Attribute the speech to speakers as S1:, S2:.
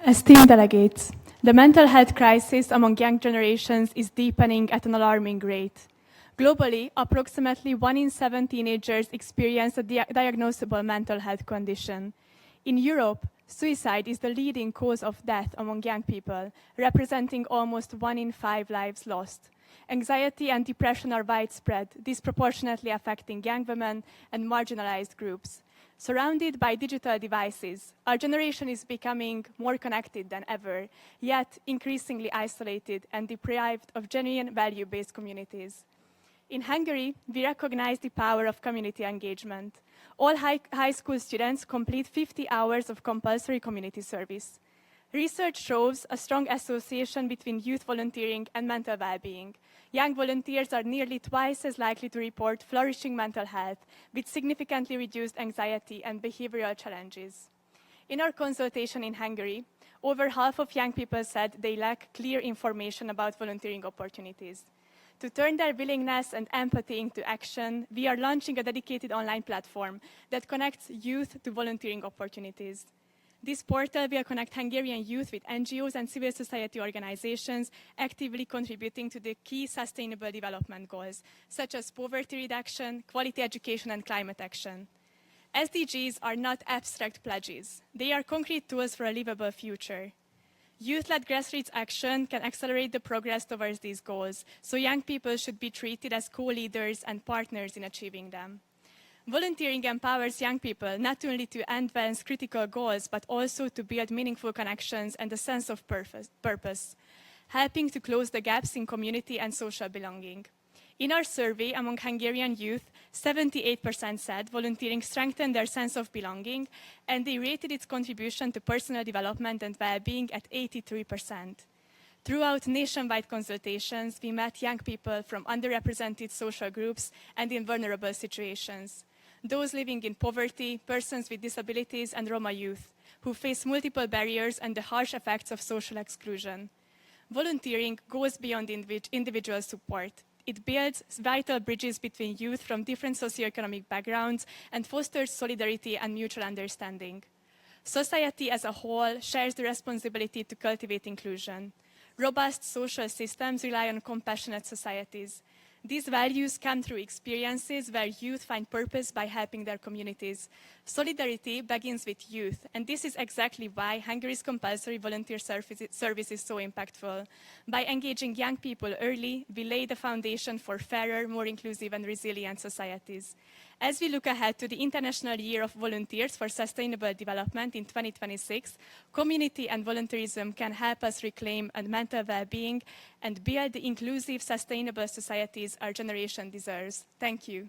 S1: Esteemed delegates, the mental health crisis among young generations is deepening at an alarming rate. Globally, approximately 1 in 7 teenagers experience a diagnosable mental health condition. In Europe, suicide is the leading cause of death among young people, representing almost 1 in 5 lives lost. Anxiety and depression are widespread, disproportionately affecting young women and marginalized groups. Surrounded by digital devices, our generation is becoming more connected than ever, yet increasingly isolated and deprived of genuine value-based communities. In Hungary, we recognize the power of community engagement. All high school students complete 50 hours of compulsory community service. Research shows a strong association between youth volunteering and mental well-being. Young volunteers are nearly twice as likely to report flourishing mental health, with significantly reduced anxiety and behavioral challenges. In our consultation in Hungary, over half of young people said they lack clear information about volunteering opportunities. To turn their willingness and empathy into action, we are launching a dedicated online platform that connects youth to volunteering opportunities. This portal will connect Hungarian youth with NGOs and civil society organizations actively contributing to the key sustainable development goals, such as poverty reduction, quality education, and climate action. SDGs are not abstract pledges. They are concrete tools for a livable future. Youth-led grassroots action can accelerate the progress towards these goals, so young people should be treated as co-leaders and partners in achieving them. Volunteering empowers young people not only to advance critical goals, but also to build meaningful connections and a sense of purpose, helping to close the gaps in community and social belonging. In our survey among Hungarian youth, 78% said volunteering strengthened their sense of belonging, and they rated its contribution to personal development and well-being at 83%. Throughout nationwide consultations, we met young people from underrepresented social groups and in vulnerable situations. Those living in poverty, persons with disabilities, and Roma youth, who face multiple barriers and the harsh effects of social exclusion. Volunteering goes beyond individual support. It builds vital bridges between youth from different socioeconomic backgrounds and fosters solidarity and mutual understanding. Society as a whole shares the responsibility to cultivate inclusion. Robust social systems rely on compassionate societies. These values come through experiences where youth find purpose by helping their communities. Solidarity begins with youth, and this is exactly why Hungary's compulsory volunteer service is so impactful. By engaging young people early, we lay the foundation for fairer, more inclusive and resilient societies. As we look ahead to the International Year of Volunteers for Sustainable Development in 2026, community and volunteerism can help us reclaim mental well-being and build the inclusive, sustainable societies our generation deserves. Thank you.